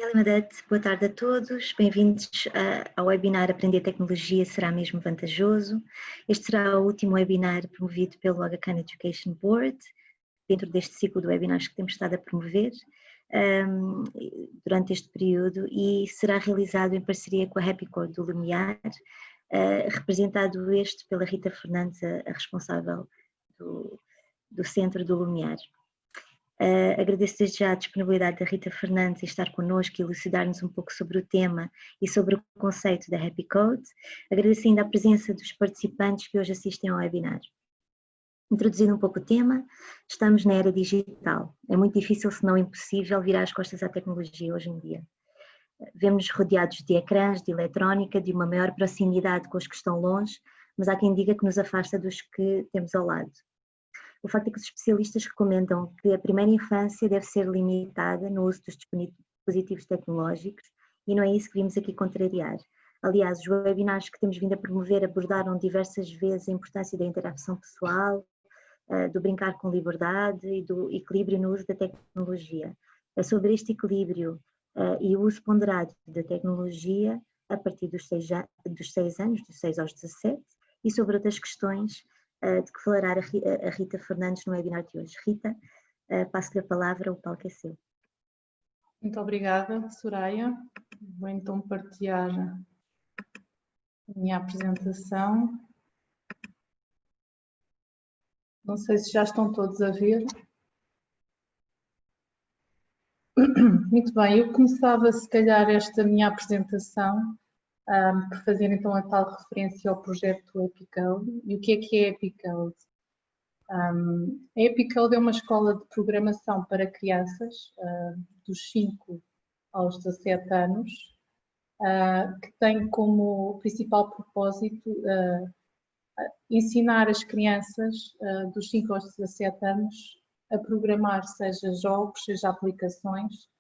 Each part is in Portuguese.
Elimadete, boa tarde a todos, bem-vindos ao webinar Aprender Tecnologia será mesmo vantajoso. Este será o último webinar promovido pelo Aga Khan Education Board, dentro deste ciclo de webinars que temos estado a promover durante este período, e será realizado em parceria com a Happy Code do Lumiar, representado este pela Rita Fernandes, a responsável do Centro do Lumiar. Agradeço desde já a disponibilidade da Rita Fernandes em estar connosco e elucidar-nos um pouco sobre o tema e sobre o conceito da Happy Code. Agradeço ainda a presença dos participantes que hoje assistem ao webinar. Introduzindo um pouco o tema, estamos na era digital. É muito difícil, se não impossível, virar as costas à tecnologia hoje em dia. Vemos-nos rodeados de ecrãs, de eletrónica, de uma maior proximidade com os que estão longe, mas há quem diga que nos afasta dos que temos ao lado. O facto é que os especialistas recomendam que a primeira infância deve ser limitada no uso dos dispositivos tecnológicos, e não é isso que vimos aqui contrariar. Aliás, os webinars que temos vindo a promover abordaram diversas vezes a importância da interação pessoal, do brincar com liberdade e do equilíbrio no uso da tecnologia. É sobre este equilíbrio e o uso ponderado da tecnologia a partir dos 6 anos, dos 6 aos 17, e sobre outras questões de que falará a Rita Fernandes no webinar de hoje. Rita, passo-lhe a palavra, o palco é seu. Muito obrigada, Soraya. Vou então partilhar a minha apresentação. Não sei se já estão todos a ver. Muito bem, eu começava se calhar esta minha apresentação por fazer então a tal referência ao projeto Epicode. E o que é Epicode? A Epicode é uma escola de programação para crianças dos 5 aos 17 anos, que tem como principal propósito ensinar as crianças dos 5 aos 17 anos a programar, seja jogos, seja aplicações,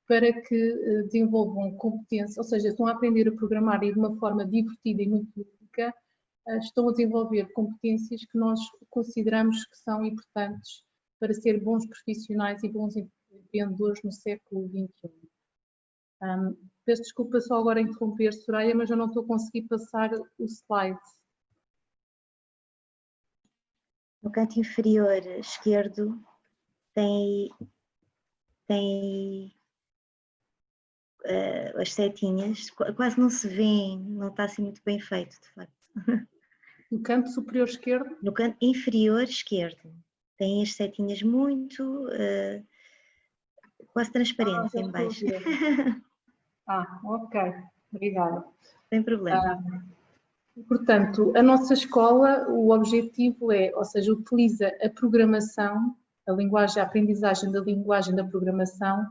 para que desenvolvam competências, ou seja, estão a aprender a programar e de uma forma divertida e muito lúdica, estão a desenvolver competências que nós consideramos que são importantes para ser bons profissionais e bons empreendedores no século XXI. Peço desculpa só agora interromper, Soraya, mas eu não estou a conseguir passar o slide. No canto inferior esquerdo tem as setinhas, quase não se vê, não está assim muito bem feito, de facto. No canto superior esquerdo? No canto inferior esquerdo tem as setinhas muito, quase transparentes em baixo. Ok, obrigada. Sem problema. Portanto, a nossa escola, o objetivo é, ou seja, utiliza a programação, a aprendizagem da linguagem da programação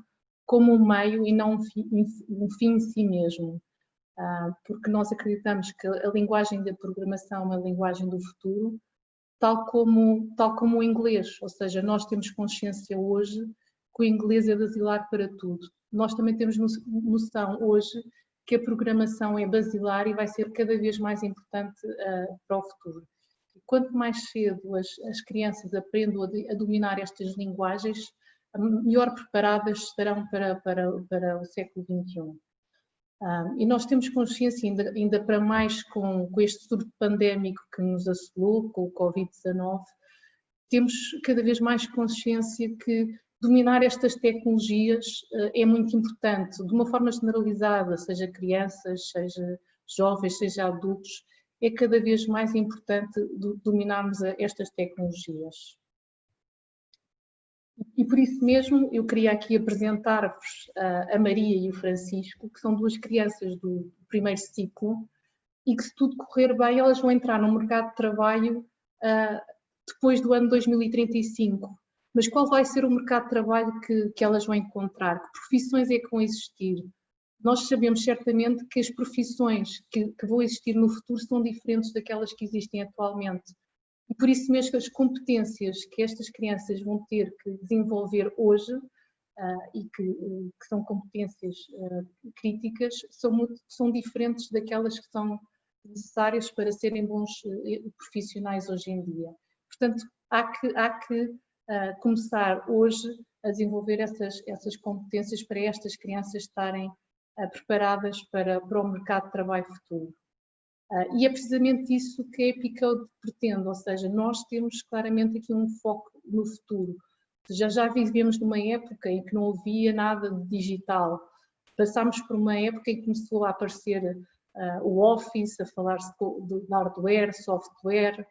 como um meio e não um fim em si mesmo. Porque nós acreditamos que a linguagem da programação é a linguagem do futuro, tal como o inglês, ou seja, nós temos consciência hoje que o inglês é basilar para tudo. Nós também temos noção hoje que a programação é basilar e vai ser cada vez mais importante para o futuro. E quanto mais cedo as crianças aprendam a dominar estas linguagens, melhor preparadas estarão para o século XXI. E nós temos consciência, ainda para mais com este surto pandémico que nos assolou, com o Covid-19, temos cada vez mais consciência que dominar estas tecnologias é muito importante, de uma forma generalizada, seja crianças, seja jovens, seja adultos, é cada vez mais importante dominarmos estas tecnologias. E por isso mesmo eu queria aqui apresentar-vos a Maria e o Francisco, que são duas crianças do primeiro ciclo e que, se tudo correr bem, elas vão entrar no mercado de trabalho depois do ano 2035. Mas qual vai ser o mercado de trabalho que elas vão encontrar? Que profissões é que vão existir? Nós sabemos certamente que as profissões que vão existir no futuro são diferentes daquelas que existem atualmente. E por isso mesmo as competências que estas crianças vão ter que desenvolver hoje e que são competências críticas são diferentes daquelas que são necessárias para serem bons profissionais hoje em dia. Portanto, há que começar hoje a desenvolver essas competências para estas crianças estarem preparadas para o mercado de trabalho futuro. E é precisamente isso que a Epicode pretende, ou seja, nós temos claramente aqui um foco no futuro. Já vivemos numa época em que não havia nada de digital. Passámos por uma época em que começou a aparecer o Office, a falar-se de hardware, software,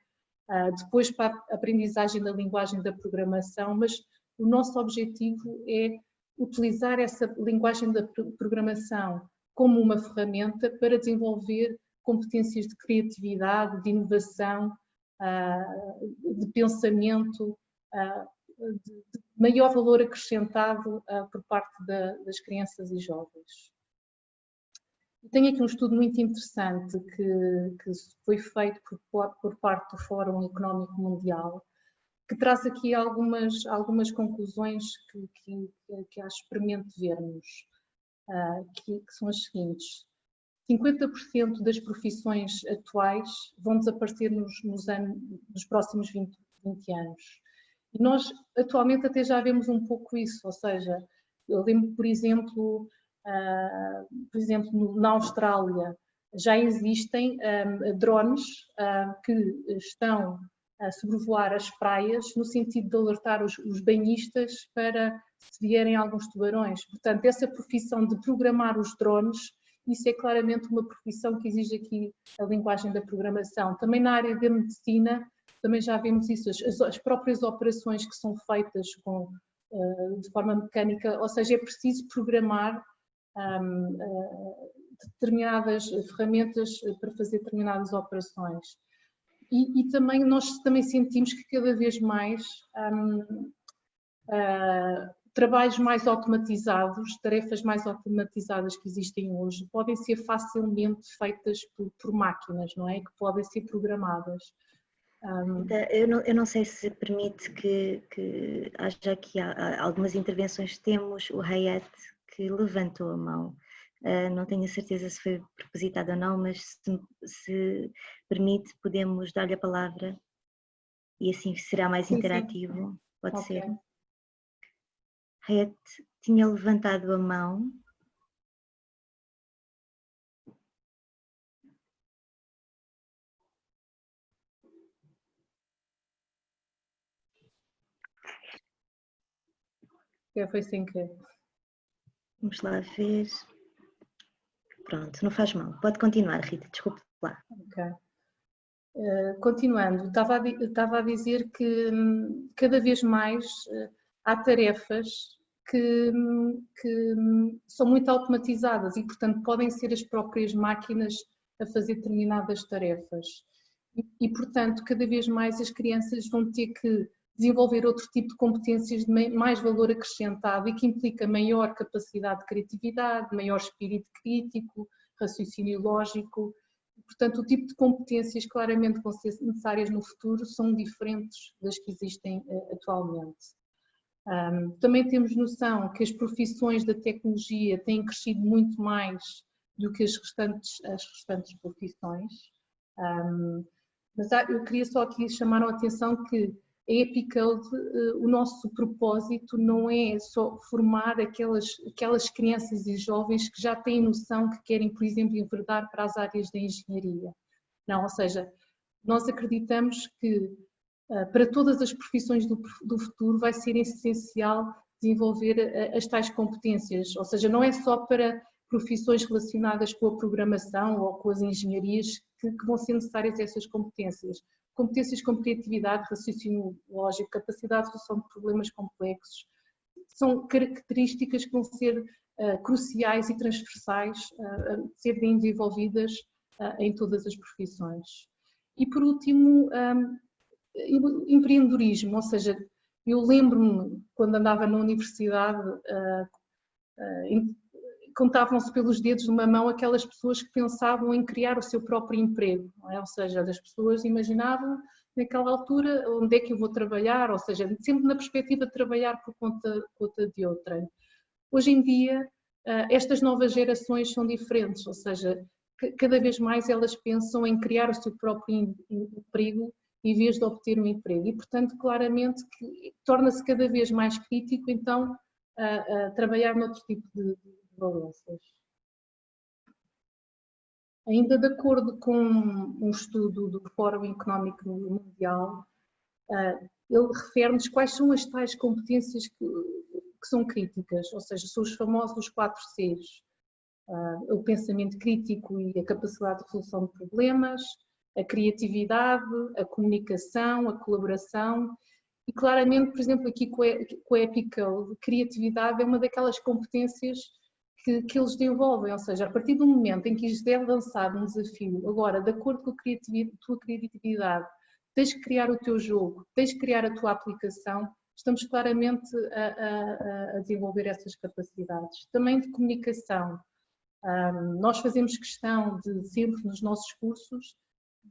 depois para a aprendizagem da linguagem da programação, mas o nosso objetivo é utilizar essa linguagem da programação como uma ferramenta para desenvolver competências de criatividade, de inovação, de pensamento, de maior valor acrescentado por parte das crianças e jovens. Tenho aqui um estudo muito interessante que foi feito por parte do Fórum Económico Mundial, que traz aqui algumas conclusões que acho pertinente vermos, que são as seguintes. 50% das profissões atuais vão desaparecer nos próximos 20 anos. E nós, atualmente, até já vemos um pouco isso, ou seja, eu lembro, por exemplo, na Austrália, já existem drones que estão a sobrevoar as praias no sentido de alertar os banhistas para se vierem alguns tubarões. Portanto, essa profissão de programar os drones, isso é claramente uma profissão que exige aqui a linguagem da programação. Também na área da medicina, também já vemos isso, as próprias operações que são feitas de forma mecânica, ou seja, é preciso programar determinadas ferramentas para fazer determinadas operações. E também nós também sentimos que cada vez mais trabalhos mais automatizados, tarefas mais automatizadas que existem hoje, podem ser facilmente feitas por máquinas, não é? Que podem ser programadas. Eu não sei se permite que haja aqui algumas intervenções. Temos o Hayat que levantou a mão. Não tenho a certeza se foi propositado ou não, mas se permite, podemos dar-lhe a palavra e assim será mais interativo. Sim. Pode ser. Hayat tinha levantado a mão. Foi sem querer. Vamos lá ver. Pronto, não faz mal. Pode continuar, Rita, desculpe lá. Ok. Continuando, estava a dizer que cada vez mais há tarefas que são muito automatizadas e, portanto, podem ser as próprias máquinas a fazer determinadas tarefas. E, portanto, cada vez mais as crianças vão ter que desenvolver outro tipo de competências de mais valor acrescentado e que implica maior capacidade de criatividade, maior espírito crítico, raciocínio lógico. Portanto, o tipo de competências claramente que vão ser necessárias no futuro são diferentes das que existem atualmente. Também temos noção que as profissões da tecnologia têm crescido muito mais do que as restantes profissões. Mas eu queria só aqui chamar a atenção que a Epicode, o nosso propósito não é só formar aquelas crianças e jovens que já têm noção que querem, por exemplo, enverdar para as áreas da engenharia. Não, ou seja, nós acreditamos que para todas as profissões do futuro vai ser essencial desenvolver as tais competências, ou seja, não é só para profissões relacionadas com a programação ou com as engenharias que vão ser necessárias essas competências. Competências como criatividade, raciocínio lógico, capacidade de solução de problemas complexos, são características que vão ser cruciais e transversais a serem desenvolvidas em todas as profissões. E por último, empreendedorismo, ou seja, eu lembro-me quando andava na universidade, contavam-se pelos dedos de uma mão aquelas pessoas que pensavam em criar o seu próprio emprego, não é? Ou seja, as pessoas imaginavam naquela altura onde é que eu vou trabalhar, ou seja, sempre na perspectiva de trabalhar por conta de outra. Hoje em dia, estas novas gerações são diferentes, ou seja, cada vez mais elas pensam em criar o seu próprio emprego em vez de obter um emprego. E, portanto, claramente que torna-se cada vez mais crítico, então, a trabalhar noutro tipo de valências. Ainda de acordo com um estudo do Fórum Económico Mundial, ele refere-nos quais são as tais competências que são críticas, ou seja, são os famosos 4 Cs. O pensamento crítico e a capacidade de resolução de problemas, a criatividade, a comunicação, a colaboração e claramente, por exemplo, aqui com a Epicode, criatividade é uma daquelas competências que eles desenvolvem, ou seja, a partir do momento em que lhes é lançado um desafio, agora, de acordo com a tua criatividade, tens que criar o teu jogo, tens que criar a tua aplicação, estamos claramente a desenvolver essas capacidades. Também de comunicação. Nós fazemos questão de sempre nos nossos cursos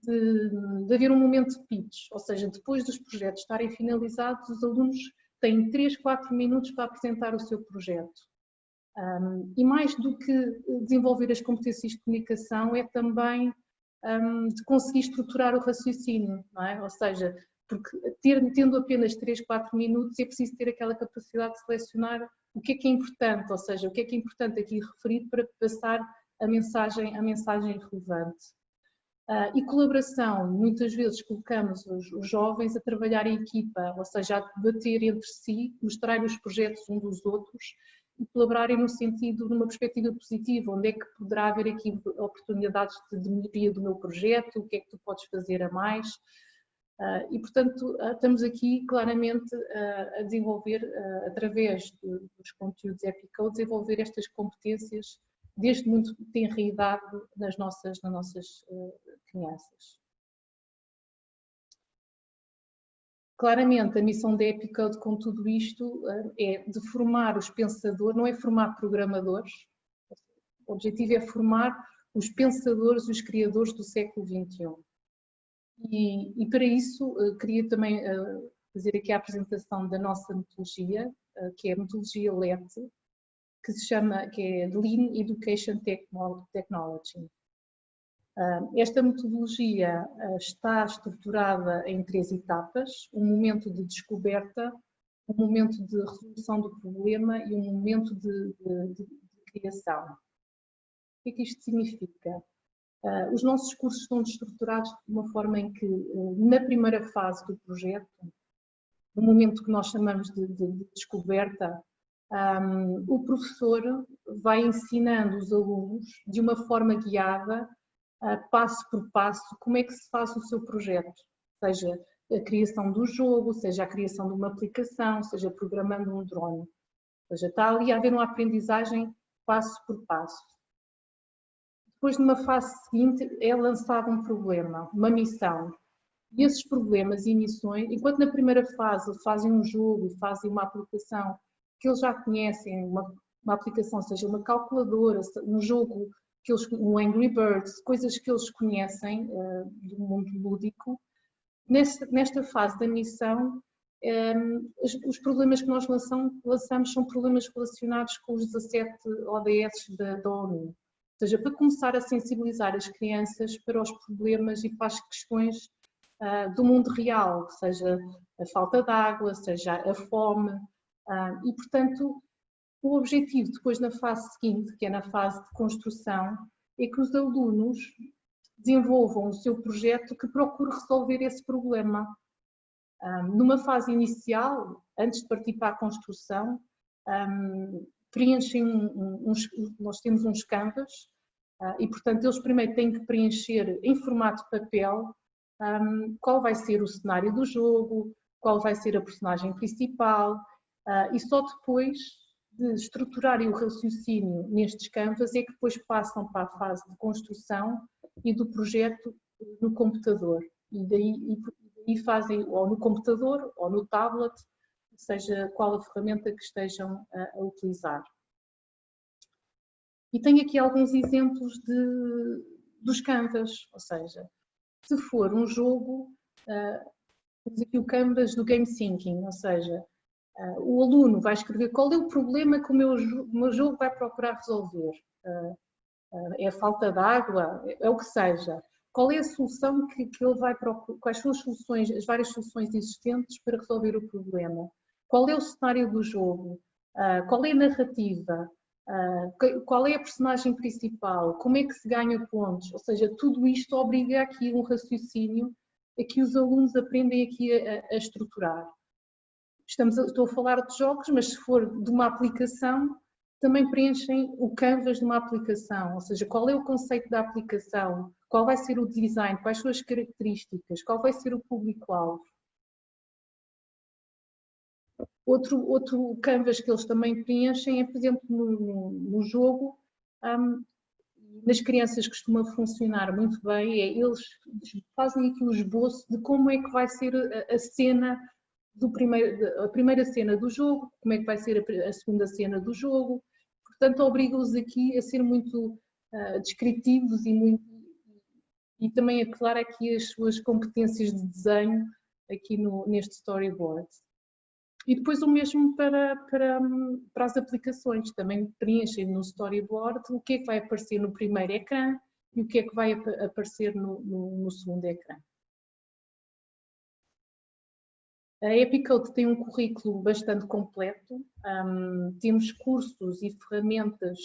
de haver um momento de pitch, ou seja, depois dos projetos estarem finalizados, os alunos têm 3, 4 minutos para apresentar o seu projeto. E mais do que desenvolver as competências de comunicação é também de conseguir estruturar o raciocínio, não é? Ou seja, porque tendo apenas 3, 4 minutos é preciso ter aquela capacidade de selecionar o que é importante, ou seja, o que é importante aqui referido para passar a mensagem relevante. E colaboração, muitas vezes colocamos os jovens a trabalhar em equipa, ou seja, a debater entre si, mostrar os projetos uns dos outros e colaborarem no sentido, numa perspectiva positiva, onde é que poderá haver aqui oportunidades de melhoria do meu projeto, o que é que tu podes fazer a mais. E, portanto, estamos aqui claramente a desenvolver, através dos conteúdos Epicode, desenvolver estas competências desde muito tenra idade nas nossas crianças. Claramente, a missão da Epicode com tudo isto é de formar os pensadores, não é formar programadores, o objetivo é formar os pensadores e os criadores do século XXI. E para isso, queria também fazer aqui a apresentação da nossa metodologia, que é a metodologia LET, que é Lean Education Technology. Esta metodologia está estruturada em 3 etapas: um momento de descoberta, um momento de resolução do problema e um momento de criação. O que é que isto significa? Os nossos cursos estão estruturados de uma forma em que, na primeira fase do projeto, no momento que nós chamamos de descoberta, o professor vai ensinando os alunos de uma forma guiada, passo por passo, como é que se faz o seu projeto, seja a criação do jogo, seja a criação de uma aplicação, seja programando um drone. Ou seja, está ali a haver uma aprendizagem passo por passo. Depois, numa fase seguinte, é lançado um problema, uma missão. E esses problemas e missões, enquanto na primeira fase fazem um jogo, fazem uma aplicação que eles já conhecem, uma aplicação, seja uma calculadora, um jogo, um Angry Birds, coisas que eles conhecem do mundo lúdico. Nesta fase da missão, os problemas que nós lançamos são problemas relacionados com os 17 ODS da ONU. Ou seja, para começar a sensibilizar as crianças para os problemas e para as questões do mundo real, seja a falta de água, seja a fome. E, portanto, o objetivo depois na fase seguinte, que é na fase de construção, é que os alunos desenvolvam o seu projeto que procure resolver esse problema. Numa fase inicial, antes de partir para a construção, preenchem nós temos uns canvas e, portanto, eles primeiro têm que preencher em formato de papel qual vai ser o cenário do jogo, qual vai ser a personagem principal, e só depois de estruturarem o raciocínio nestes canvas é que depois passam para a fase de construção e do projeto no computador. E daí fazem ou no computador ou no tablet, seja qual a ferramenta que estejam a utilizar. E tenho aqui alguns exemplos dos canvas, ou seja, se for um jogo, temos aqui o canvas do Game Thinking, ou seja, o aluno vai escrever qual é o problema que o meu jogo vai procurar resolver. É a falta de água, é o que seja. qual é a solução que ele vai procurar, quais são as soluções, as várias soluções existentes para resolver o problema, qual é o cenário do jogo, qual é a narrativa, qual é a personagem principal, como é que se ganha pontos, ou seja, tudo isto obriga aqui um raciocínio a que os alunos aprendem aqui a estruturar. Estou a falar de jogos, mas se for de uma aplicação, também preenchem o canvas de uma aplicação, ou seja, qual é o conceito da aplicação, qual vai ser o design, quais são as características, qual vai ser o público-alvo. Outro canvas que eles também preenchem é, por exemplo, no jogo, nas crianças costuma funcionar muito bem, eles fazem aqui o esboço de como é que vai ser a cena a primeira cena do jogo, como é que vai ser a segunda cena do jogo, portanto obriga-os aqui a ser muito descritivos e também a clarar aqui as suas competências de desenho aqui neste storyboard. E depois o mesmo para as aplicações, também preenchem no storyboard o que é que vai aparecer no primeiro ecrã e o que é que vai aparecer no segundo ecrã. A Epicode tem um currículo bastante completo, temos cursos e ferramentas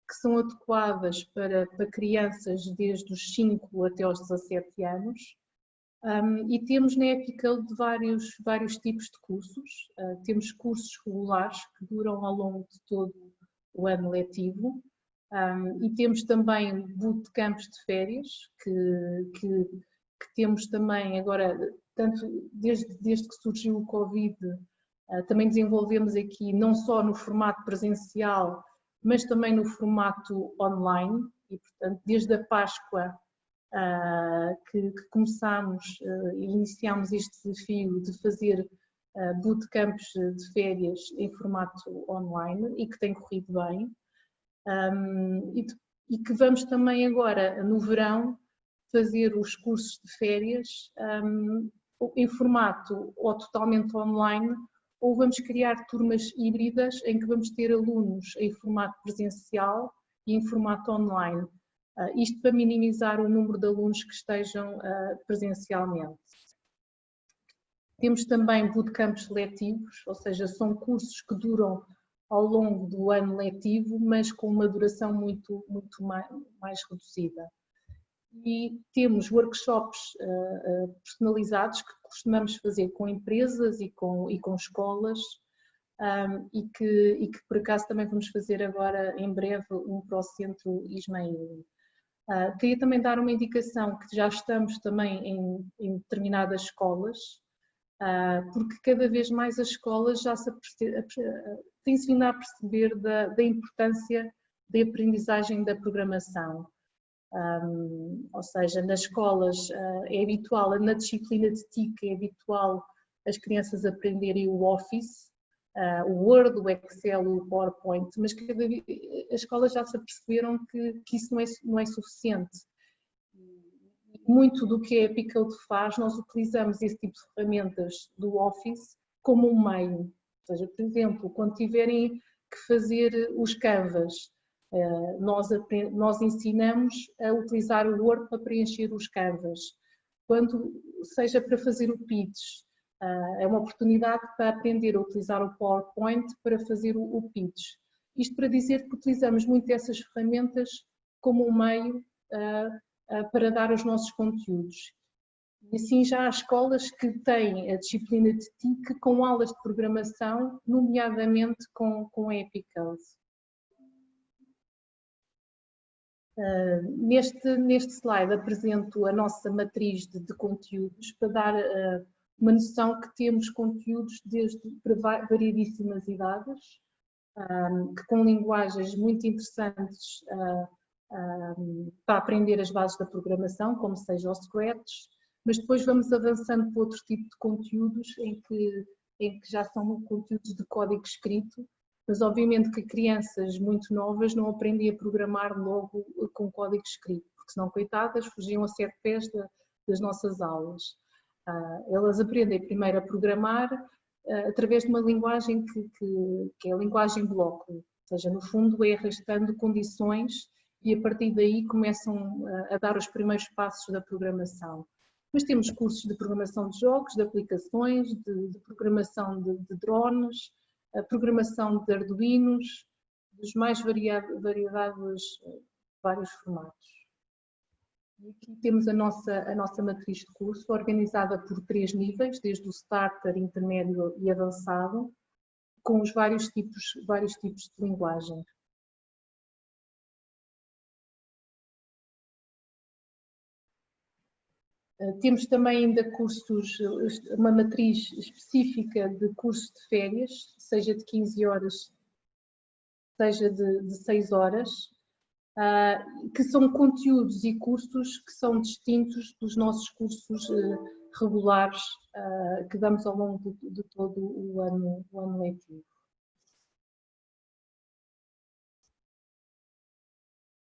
que são adequadas para crianças desde os 5 até aos 17 anos e temos na Epicode vários tipos de cursos. Temos cursos regulares que duram ao longo de todo o ano letivo e temos também bootcamps de férias que temos também agora, tanto desde que surgiu o Covid, também desenvolvemos aqui não só no formato presencial, mas também no formato online e, portanto, desde a Páscoa que começámos e iniciámos este desafio de fazer bootcamps de férias em formato online e que tem corrido bem e que vamos também agora, no verão, fazer os cursos de férias em formato ou totalmente online, ou vamos criar turmas híbridas em que vamos ter alunos em formato presencial e em formato online. Isto para minimizar o número de alunos que estejam presencialmente. Temos também bootcamps letivos, ou seja, são cursos que duram ao longo do ano letivo, mas com uma duração muito mais reduzida. E temos workshops personalizados que costumamos fazer com empresas e com escolas e que por acaso também vamos fazer agora em breve um para o Centro Ismael. Queria também dar uma indicação que já estamos também em determinadas escolas, porque cada vez mais as escolas já têm-se vindo a perceber da importância da aprendizagem da programação. Ou seja, nas escolas é habitual, na disciplina de TIC é habitual as crianças aprenderem o Office, o Word, o Excel, o PowerPoint, mas cada vez as escolas já se aperceberam que isso não é suficiente. Muito do que a Epicode faz, nós utilizamos esse tipo de ferramentas do Office como um meio. Ou seja, por exemplo, quando tiverem que fazer os Canvas, nós ensinamos a utilizar o Word para preencher os canvas. Quando seja para fazer o pitch, é uma oportunidade para aprender a utilizar o PowerPoint para fazer o pitch. Isto para dizer que utilizamos muito essas ferramentas como um meio para dar os nossos conteúdos. E assim já há escolas que têm a disciplina de TIC com aulas de programação, nomeadamente com a Epicode. Neste slide apresento a nossa matriz de conteúdos para dar uma noção que temos conteúdos para variedíssimas idades, que com linguagens muito interessantes para aprender as bases da programação, como seja o Scratch, mas depois vamos avançando para outro tipo de conteúdos em que já são conteúdos de código escrito, mas obviamente que crianças muito novas não aprendem a programar logo com código escrito, porque senão, coitadas, fugiam a 7 pés das nossas aulas. Elas aprendem primeiro a programar através de uma linguagem que é a linguagem bloco, ou seja, no fundo é arrastando condições e a partir daí começam a dar os primeiros passos da programação. Mas temos cursos de programação de jogos, de aplicações, de programação de drones, a programação de arduinos, dos mais variados vários formatos. E aqui temos a nossa matriz de curso, organizada por 3 níveis, desde o starter, intermédio e avançado, com os vários tipos de linguagem. Temos também ainda cursos, uma matriz específica de cursos de férias, seja de 15 horas, seja de 6 horas, que são conteúdos e cursos que são distintos dos nossos cursos regulares que damos ao longo de todo o ano letivo.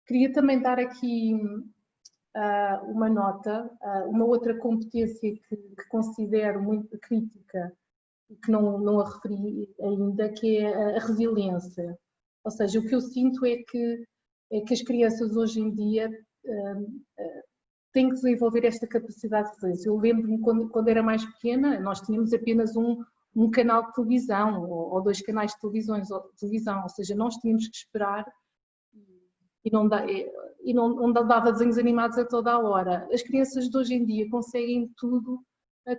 Queria também dar aqui uma nota, uma outra competência que considero muito crítica e que não a referi ainda, que é a resiliência. Ou seja, o que eu sinto é que as crianças hoje em dia têm que desenvolver esta capacidade de resiliência. Eu lembro-me quando era mais pequena, nós tínhamos apenas um canal de televisão ou 2 canais de televisão, ou seja, nós tínhamos que esperar e não dava desenhos animados a toda a hora. As crianças de hoje em dia conseguem tudo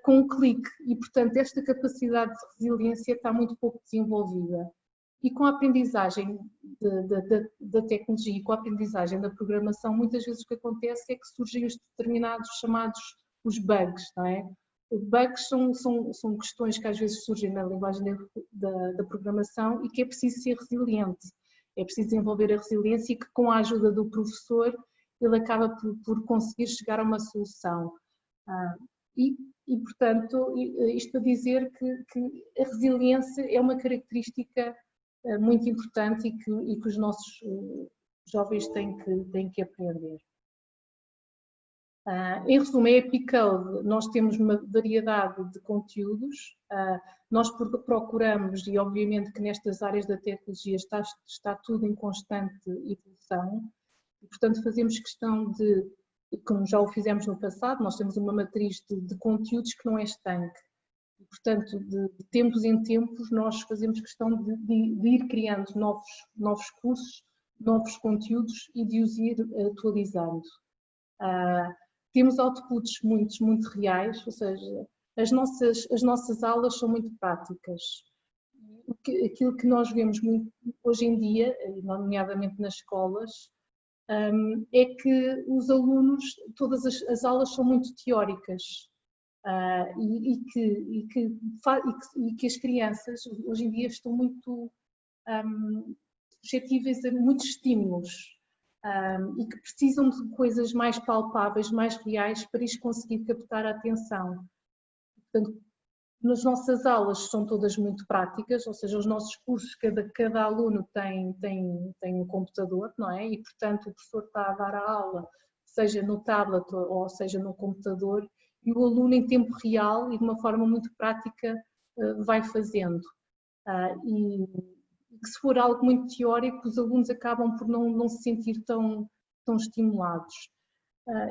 com um clique e, portanto, esta capacidade de resiliência está muito pouco desenvolvida. E com a aprendizagem da tecnologia e com a aprendizagem da programação, muitas vezes o que acontece é que surgem os determinados chamados os bugs, não é? Os bugs são questões que às vezes surgem na linguagem da programação e que é preciso ser resiliente. É preciso desenvolver a resiliência e que com a ajuda do professor ele acaba por conseguir chegar a uma solução. Portanto, isto para dizer que a resiliência é uma característica muito importante e que os nossos jovens têm que aprender. Em resumo, a EpiCode, nós temos uma variedade de conteúdos, nós procuramos, e obviamente que nestas áreas da tecnologia está tudo em constante evolução, e portanto fazemos questão de, como já o fizemos no passado, nós temos uma matriz de conteúdos que não é estanque, e portanto de tempos em tempos nós fazemos questão de ir criando novos cursos, novos conteúdos e de os ir atualizando. Temos outputs muito reais, ou seja, as nossas aulas são muito práticas. Aquilo que nós vemos muito hoje em dia, nomeadamente nas escolas, é que os alunos, todas as aulas são muito teóricas e que as crianças hoje em dia estão muito suscetíveis a muitos estímulos. E que precisam de coisas mais palpáveis, mais reais, para isto conseguir captar a atenção. Portanto, nas nossas aulas são todas muito práticas, ou seja, os nossos cursos, cada aluno tem um computador, não é? E, portanto, o professor está a dar a aula, seja no tablet ou seja no computador, e o aluno em tempo real e de uma forma muito prática vai fazendo. E que se for algo muito teórico, os alunos acabam por não se sentir tão estimulados.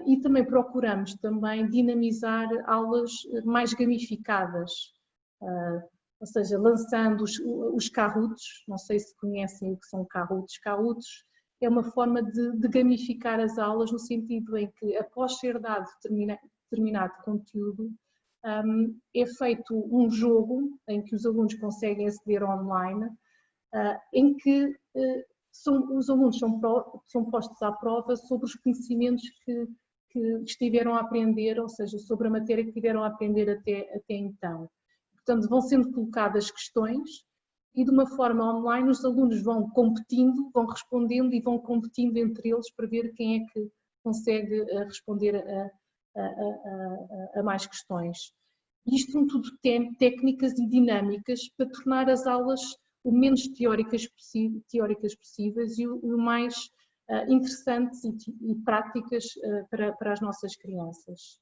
E também procuramos também dinamizar aulas mais gamificadas, ou seja, lançando os Kahoots, não sei se conhecem o que são Kahoots. Kahoots é uma forma de gamificar as aulas no sentido em que, após ser dado determinado conteúdo, é feito um jogo em que os alunos conseguem aceder online, em que os alunos são postos à prova sobre os conhecimentos que estiveram a aprender, ou seja, sobre a matéria que tiveram a aprender até então. Portanto, vão sendo colocadas questões e de uma forma online os alunos vão competindo, vão respondendo e vão competindo entre eles para ver quem é que consegue responder a mais questões. Isto são tudo técnicas e dinâmicas para tornar as aulas o menos teóricas possíveis e o mais interessantes e práticas para as nossas crianças.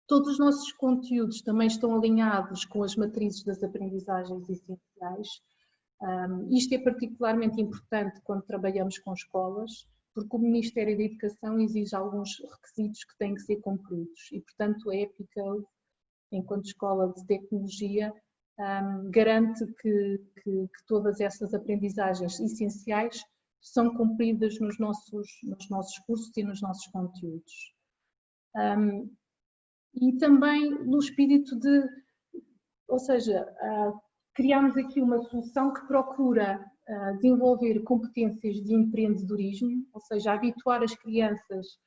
Todos os nossos conteúdos também estão alinhados com as matrizes das aprendizagens essenciais. Isto é particularmente importante quando trabalhamos com escolas, porque o Ministério da Educação exige alguns requisitos que têm que ser cumpridos e, portanto, a EPICode, enquanto escola de tecnologia, garante que todas essas aprendizagens essenciais são cumpridas nos nossos cursos e nos nossos conteúdos. E também no espírito de, ou seja, criamos aqui uma solução que procura desenvolver competências de empreendedorismo, ou seja, habituar as crianças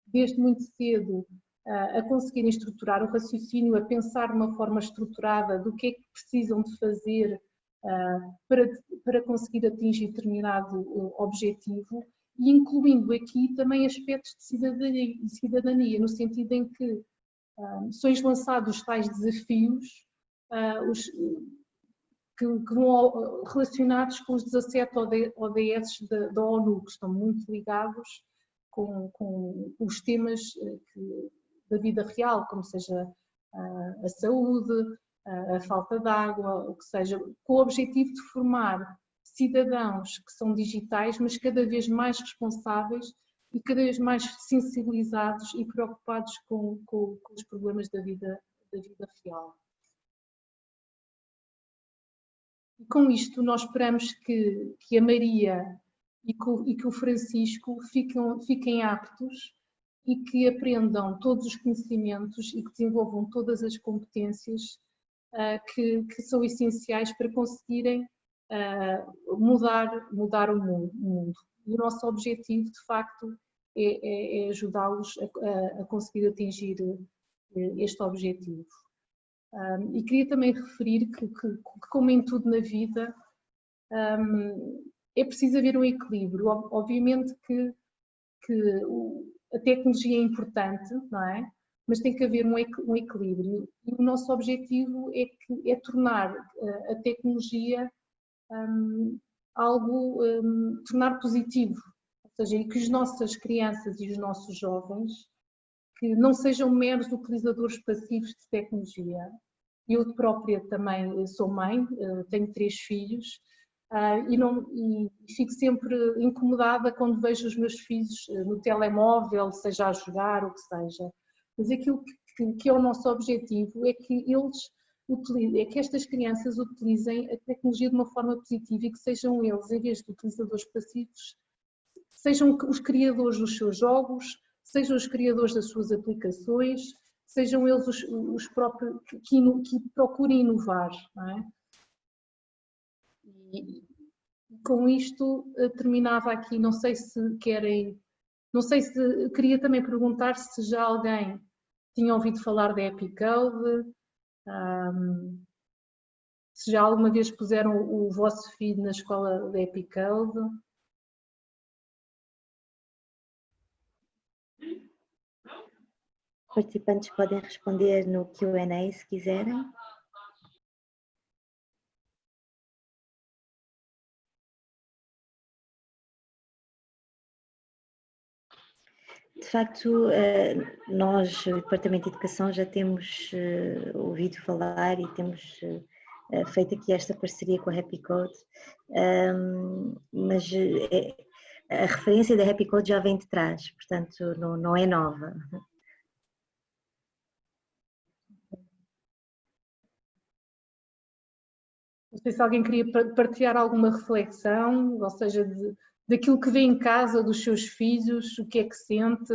desde muito cedo a conseguirem estruturar o raciocínio, a pensar de uma forma estruturada do que é que precisam de fazer para conseguir atingir determinado objetivo, e incluindo aqui também aspectos de cidadania, no sentido em que são lançados tais desafios que vão relacionados com os 17 ODS da ONU, que estão muito ligados com os temas da vida real, como seja a saúde, a falta de água, o que seja, com o objetivo de formar cidadãos que são digitais, mas cada vez mais responsáveis e cada vez mais sensibilizados e preocupados com os problemas da vida real. E com isto nós esperamos que a Maria e que o Francisco fiquem aptos e que aprendam todos os conhecimentos e que desenvolvam todas as competências que são essenciais para conseguirem mudar o mundo. E o nosso objetivo, de facto, é ajudá-los a conseguir atingir este objetivo. E queria também referir que, como em tudo na vida, é preciso haver um equilíbrio. Obviamente que a tecnologia é importante, não é? Mas tem que haver um equilíbrio. E o nosso objetivo é tornar a tecnologia algo, tornar positivo. Ou seja, que as nossas crianças e os nossos jovens que não sejam meros utilizadores passivos de tecnologia. Eu própria também sou mãe, tenho 3 filhos e fico sempre incomodada quando vejo os meus filhos no telemóvel, seja a jogar, o que seja. Mas aquilo que é o nosso objetivo é que estas crianças utilizem a tecnologia de uma forma positiva e que sejam eles, em vez de utilizadores passivos, sejam os criadores dos seus jogos, sejam os criadores das suas aplicações, sejam eles os próprios que procurem inovar. Não é? E com isto terminava aqui, não sei se queria também perguntar se já alguém tinha ouvido falar da EPICode, se já alguma vez puseram o vosso filho na escola da EPICode. Participantes podem responder no Q&A se quiserem. De facto, nós, o Departamento de Educação, já temos ouvido falar e temos feito aqui esta parceria com a HappyCode, mas a referência da HappyCode já vem de trás, portanto não é nova. Não sei se alguém queria partilhar alguma reflexão, ou seja, daquilo que vê em casa dos seus filhos, o que é que sente.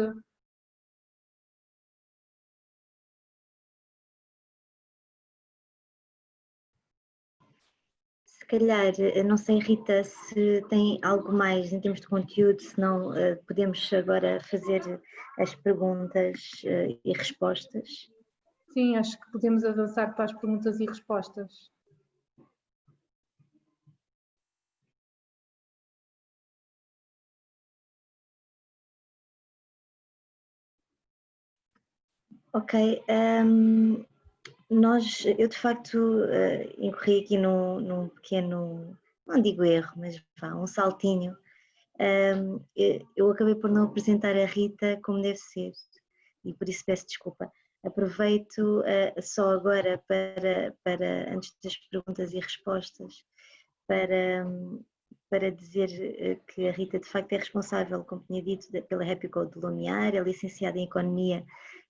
Se calhar, não sei, Rita, se tem algo mais em termos de conteúdo, senão podemos agora fazer as perguntas e respostas. Sim, acho que podemos avançar para as perguntas e respostas. Ok, eu de facto incorri aqui num pequeno, não digo erro, mas um saltinho. Eu acabei por não apresentar a Rita como deve ser e por isso peço desculpa. Aproveito só agora para, antes das perguntas e respostas, para para dizer que a Rita de facto é responsável, como tinha dito, pela Happy Code de Lumiar, é licenciada em Economia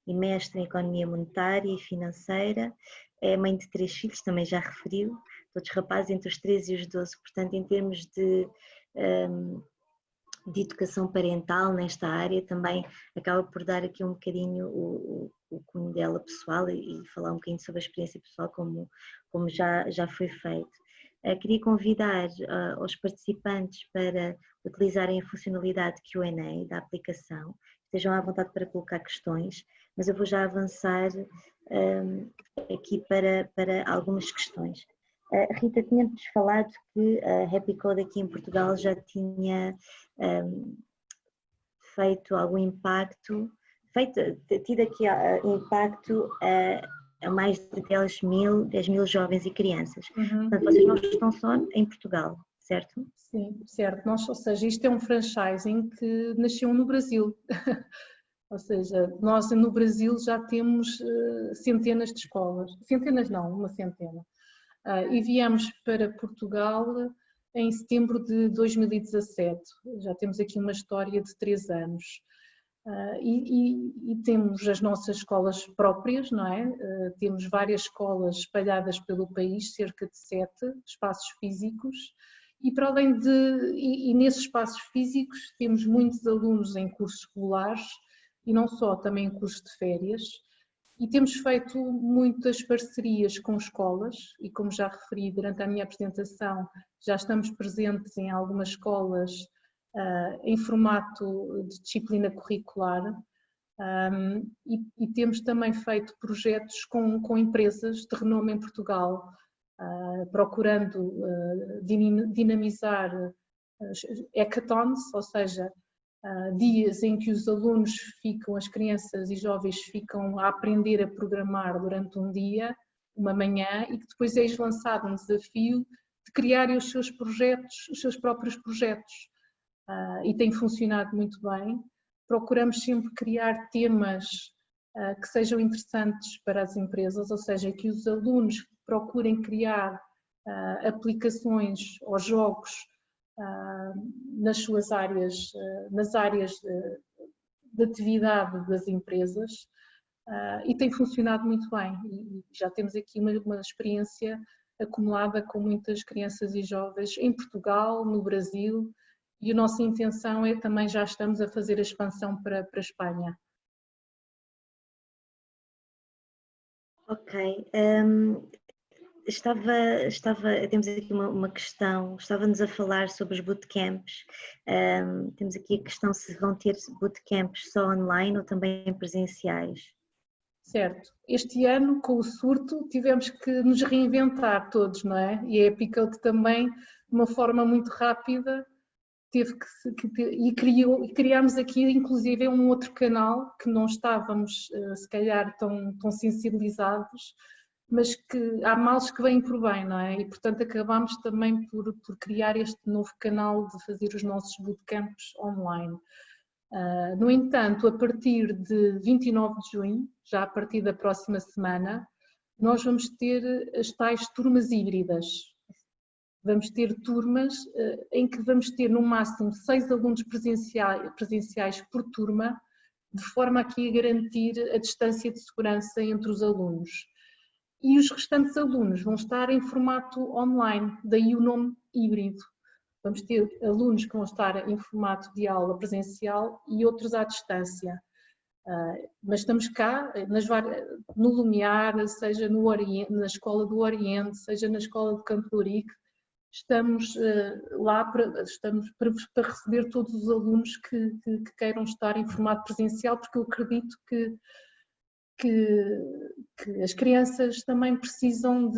e mestre em Economia Monetária e Financeira, é mãe de 3 filhos, também já referiu, todos rapazes entre os 13 e os 12, portanto em termos de educação parental nesta área também acaba por dar aqui um bocadinho o cunho dela pessoal e falar um bocadinho sobre a experiência pessoal como já foi feito. Queria convidar os participantes para utilizarem a funcionalidade Q&A da aplicação, estejam à vontade para colocar questões, mas eu vou já avançar aqui para algumas questões. Rita, tinha-nos falado que a Happy Code aqui em Portugal já tinha feito algum impacto, tido aqui impacto a mais de 10 mil jovens e crianças. Portanto, vocês não estão só em Portugal, certo? Sim, certo. Ou seja, isto é um franchising que nasceu no Brasil. Ou seja, nós no Brasil já temos centenas de escolas. Centenas não, uma centena. E viemos para Portugal em setembro de 2017. Já temos aqui uma história de 3 anos. E temos as nossas escolas próprias, não é? Temos várias escolas espalhadas pelo país, cerca de 7 espaços físicos. E para além e nesses espaços físicos temos muitos alunos em cursos escolares e não só, também em cursos de férias. E temos feito muitas parcerias com escolas e, como já referi durante a minha apresentação, já estamos presentes em algumas escolas em formato de disciplina curricular e temos também feito projetos com empresas de renome em Portugal, procurando dinamizar hackathons, ou seja, dias em que os alunos ficam, as crianças e jovens ficam a aprender a programar durante um dia, uma manhã, e que depois é lançado um desafio de criarem os seus projetos, os seus próprios projetos. E tem funcionado muito bem. Procuramos sempre criar temas que sejam interessantes para as empresas, ou seja, que os alunos procurem criar aplicações ou jogos nas suas áreas, nas áreas de atividade das empresas, e tem funcionado muito bem. E já temos aqui uma experiência acumulada com muitas crianças e jovens em Portugal, no Brasil, e a nossa intenção é também já estamos a fazer a expansão para a Espanha. Ok. Temos aqui uma questão, estava-nos a falar sobre os bootcamps. Temos aqui a questão se vão ter bootcamps só online ou também presenciais. Certo. Este ano, com o surto, tivemos que nos reinventar todos, não é? E a Happy Code também, de uma forma muito rápida, criámos aqui inclusive um outro canal que não estávamos se calhar tão sensibilizados, mas que há males que vêm por bem, não é? E portanto acabámos também por criar este novo canal de fazer os nossos bootcamps online. No entanto, a partir de 29 de junho, já a partir da próxima semana, nós vamos ter as tais turmas híbridas. Vamos ter turmas em que vamos ter no máximo 6 alunos presenciais por turma, de forma aqui a garantir a distância de segurança entre os alunos. E os restantes alunos vão estar em formato online, daí o nome híbrido. Vamos ter alunos que vão estar em formato de aula presencial e outros à distância. Mas estamos cá, no Lumiar, seja na Escola do Oriente, seja na Escola de Campo de Ourique, estamos lá para receber todos os alunos que queiram estar em formato presencial, porque eu acredito que as crianças também precisam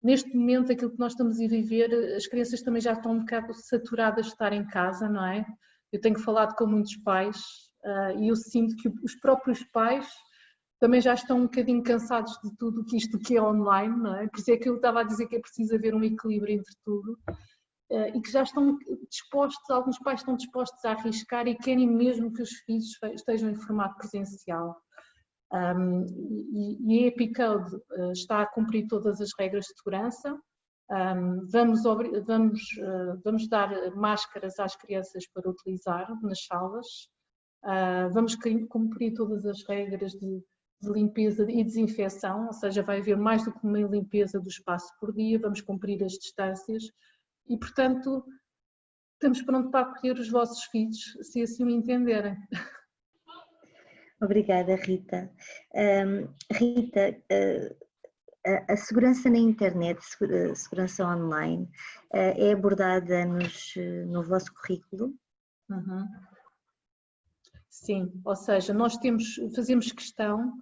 neste momento, aquilo que nós estamos a viver, as crianças também já estão um bocado saturadas de estar em casa, não é? Eu tenho falado com muitos pais e eu sinto que os próprios pais também já estão um bocadinho cansados de tudo isto que é online, não é? Por isso é que eu estava a dizer que é preciso haver um equilíbrio entre tudo e que já estão dispostos, alguns pais estão dispostos a arriscar e querem mesmo que os filhos estejam em formato presencial. E a Happy Code está a cumprir todas as regras de segurança, Vamos dar máscaras às crianças para utilizar nas salas, vamos cumprir todas as regras de limpeza e desinfecção, ou seja, vai haver mais do que uma limpeza do espaço por dia, vamos cumprir as distâncias e, portanto, estamos prontos para acolher os vossos filhos, se assim o entenderem. Obrigada, Rita. Rita, a segurança na internet, segurança online, é abordada no vosso currículo? Uhum. Sim, ou seja, nós fazemos questão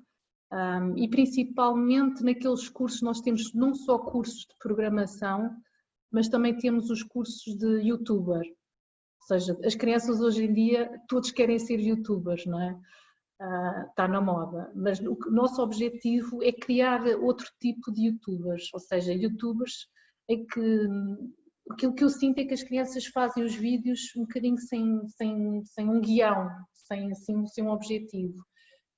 e principalmente naqueles cursos, nós temos não só cursos de programação, mas também temos os cursos de youtuber. Ou seja, as crianças hoje em dia, todos querem ser youtubers, não é? Está na moda, mas o nosso objetivo é criar outro tipo de youtubers, ou seja, youtubers em que aquilo que eu sinto é que as crianças fazem os vídeos um bocadinho sem um guião, sem um objetivo.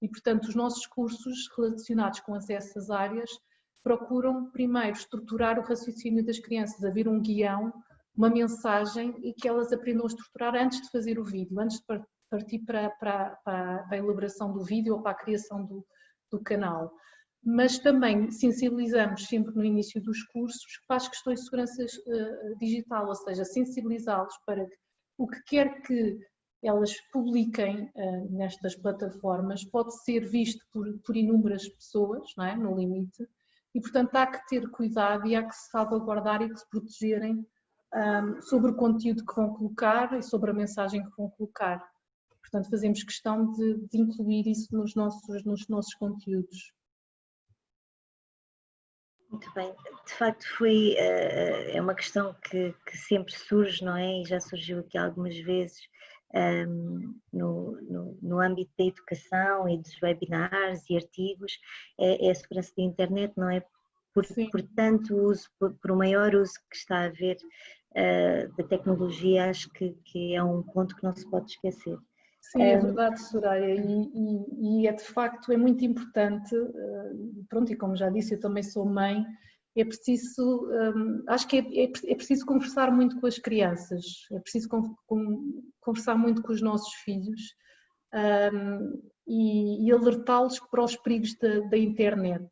E, portanto, os nossos cursos relacionados com essas áreas procuram primeiro estruturar o raciocínio das crianças, haver um guião, uma mensagem e que elas aprendam a estruturar antes de fazer o vídeo, antes de partir para a elaboração do vídeo ou para a criação do canal. Mas também sensibilizamos sempre no início dos cursos para as questões de segurança digital, ou seja, sensibilizá-los para o que quer que elas publiquem nestas plataformas pode ser visto por inúmeras pessoas, não é? No limite, e portanto há que ter cuidado e há que se salvaguardar e que se protegerem sobre o conteúdo que vão colocar e sobre a mensagem que vão colocar. Portanto, fazemos questão de incluir isso nos nossos conteúdos. Muito bem, de facto é uma questão que sempre surge, não é? E já surgiu aqui algumas vezes no âmbito da educação e dos webinars e artigos, é a segurança da internet, não é? Por tanto uso, por o maior uso que está a haver da tecnologia, acho que é um ponto que não se pode esquecer. Sim, é verdade, Soraya, e de facto é muito importante, pronto, e como já disse, eu também sou mãe, é preciso, acho que é preciso conversar muito com as crianças, é preciso conversar muito com os nossos filhos e alertá-los para os perigos da internet,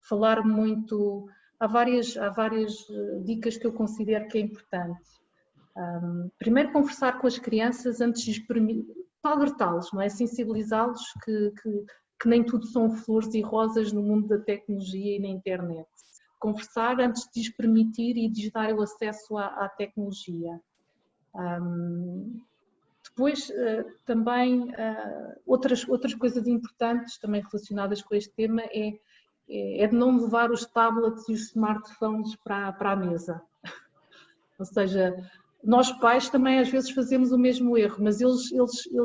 falar muito, há várias dicas que eu considero que é importante. Primeiro conversar com as crianças antes de para alertá-los, não é? Sensibilizá-los que nem tudo são flores e rosas no mundo da tecnologia e na internet. Conversar antes de lhes permitir e de lhes dar o acesso à tecnologia. Depois também outras coisas importantes também relacionadas com este tema é de não levar os tablets e os smartphones para a mesa. Ou seja, nós pais também às vezes fazemos o mesmo erro, mas eles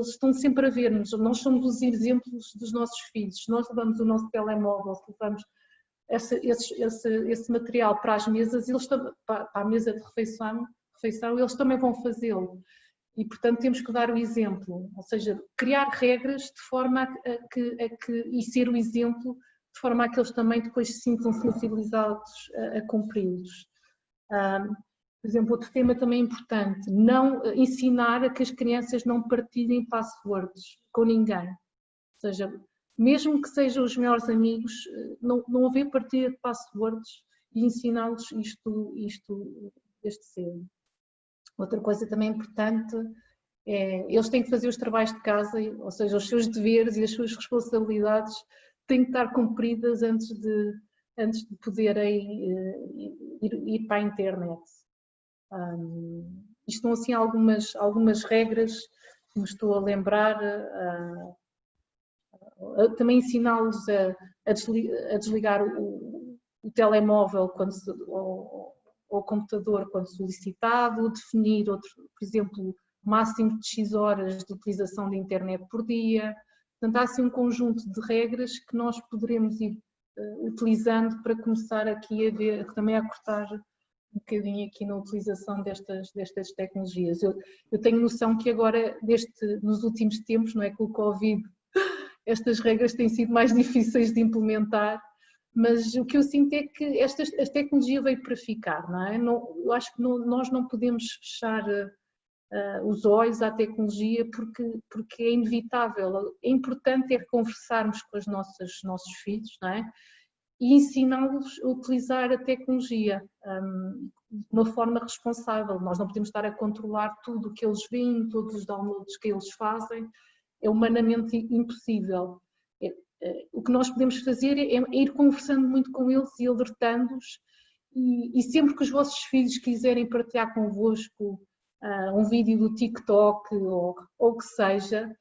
estão sempre a ver-nos, nós somos os exemplos dos nossos filhos, se nós levamos o nosso telemóvel, se levamos esse material para as mesas, para a mesa de refeição, eles também vão fazê-lo. E portanto temos que dar o exemplo, ou seja, criar regras de forma e ser o exemplo, de forma a que eles também depois se sintam sensibilizados a cumpri-los. Por exemplo, outro tema também importante, não ensinar a que as crianças não partilhem passwords com ninguém. Ou seja, mesmo que sejam os melhores amigos, não haver partilha de passwords e ensiná-los isto desde cedo. Outra coisa também importante é, eles têm que fazer os trabalhos de casa, ou seja, os seus deveres e as suas responsabilidades têm que estar cumpridas antes de poderem ir para a internet. Isto são assim algumas regras que me estou a lembrar, também ensiná-los a desligar o telemóvel ou o computador quando solicitado, definir por exemplo, máximo de X horas de utilização da internet por dia. Portanto, há assim um conjunto de regras que nós poderemos ir utilizando para começar aqui também a cortar um bocadinho aqui na utilização destas tecnologias. Eu tenho noção que agora, nos últimos tempos, não é, com o Covid, estas regras têm sido mais difíceis de implementar, Mas o que eu sinto é que a tecnologia veio para ficar, não é? Não, eu acho que nós não podemos fechar os olhos à tecnologia porque é inevitável. É importante conversarmos com os nossos filhos, não é? E ensiná-los a utilizar a tecnologia de uma forma responsável. Nós não podemos estar a controlar tudo o que eles veem, todos os downloads que eles fazem, é humanamente impossível. O que nós podemos fazer é ir conversando muito com eles e alertando-os, e sempre que os vossos filhos quiserem partilhar convosco um vídeo do TikTok ou o que seja,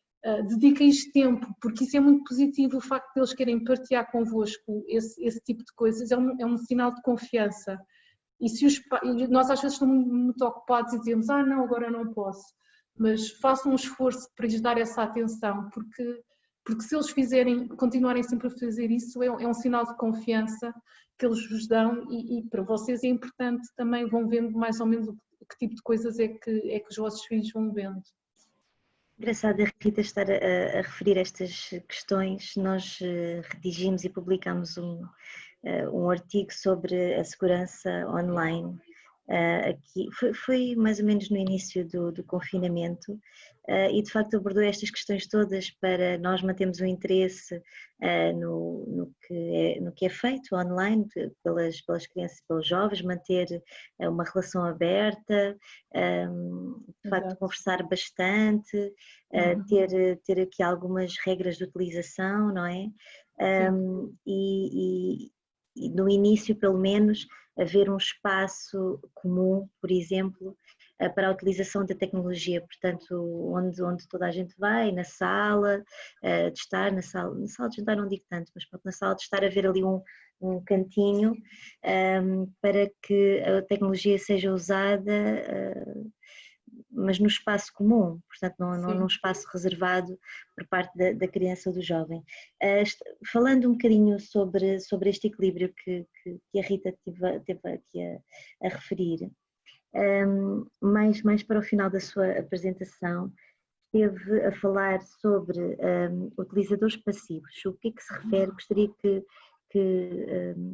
dediquem-lhes tempo, porque isso é muito positivo. O facto de eles querem partilhar convosco esse tipo de coisas é um sinal de confiança. E nós às vezes estamos muito ocupados e dizemos, não, agora não posso, mas façam um esforço para lhes dar essa atenção, porque se eles continuarem sempre a fazer isso, é um sinal de confiança que eles vos dão, e para vocês é importante também, vão vendo mais ou menos que tipo de coisas é que os vossos filhos vão vendo. Engraçado a Rita estar a referir estas questões. Nós redigimos e publicamos um artigo sobre a segurança online. Aqui foi mais ou menos no início do confinamento, e de facto abordou estas questões todas para nós mantermos o interesse no que é feito online pelas crianças e pelos jovens, manter uma relação aberta, de facto conversar bastante, ter aqui algumas regras de utilização, não é? E no início, pelo menos, haver um espaço comum, por exemplo, para a utilização da tecnologia, portanto, onde toda a gente vai, na sala, de estar, na sala de jantar não digo tanto, mas na sala de estar a ver ali um cantinho para que a tecnologia seja usada, mas no espaço comum, portanto não num espaço reservado por parte da criança ou do jovem. Falando um bocadinho sobre este equilíbrio que a Rita teve aqui a referir, mais para o final da sua apresentação, esteve a falar sobre utilizadores passivos. O que é que se refere? Gostaria que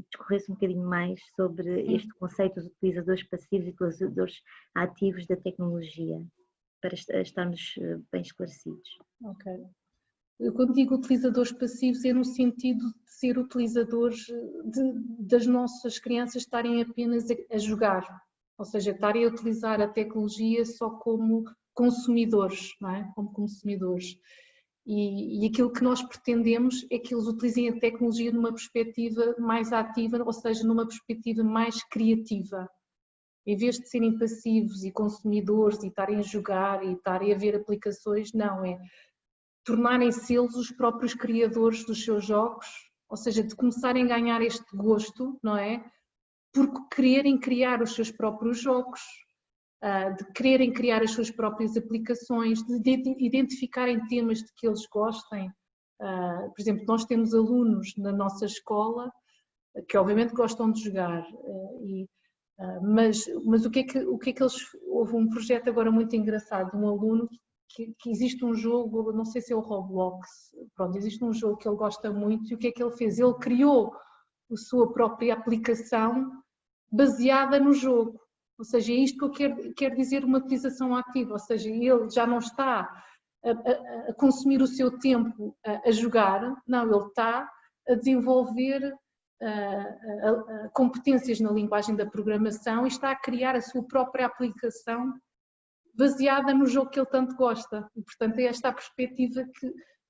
discorresse um bocadinho mais sobre este conceito dos utilizadores passivos e utilizadores ativos da tecnologia, para estarmos bem esclarecidos. Ok. Eu, quando digo utilizadores passivos, é no sentido de ser utilizadores das nossas crianças estarem apenas a jogar, ou seja, estarem a utilizar a tecnologia só como consumidores, não é? Como consumidores. E aquilo que nós pretendemos é que eles utilizem a tecnologia numa perspectiva mais ativa, ou seja, numa perspectiva mais criativa. Em vez de serem passivos e consumidores e estarem a jogar e estarem a ver aplicações, não, é tornarem-se eles os próprios criadores dos seus jogos, ou seja, de começarem a ganhar este gosto, não é? Porque quererem criar os seus próprios jogos, de quererem criar as suas próprias aplicações, de identificarem temas de que eles gostem. Por exemplo, nós temos alunos na nossa escola que obviamente gostam de jogar, mas o que é que eles... Houve um projeto agora muito engraçado de um aluno que existe um jogo, não sei se é o Roblox, pronto, existe um jogo que ele gosta muito, e o que é que ele fez? Ele criou a sua própria aplicação baseada no jogo. Ou seja, é isto que eu quero dizer uma utilização ativa, ou seja, ele já não está a consumir o seu tempo a jogar, não, ele está a desenvolver competências na linguagem da programação e está a criar a sua própria aplicação baseada no jogo que ele tanto gosta. E, portanto, é esta a perspectiva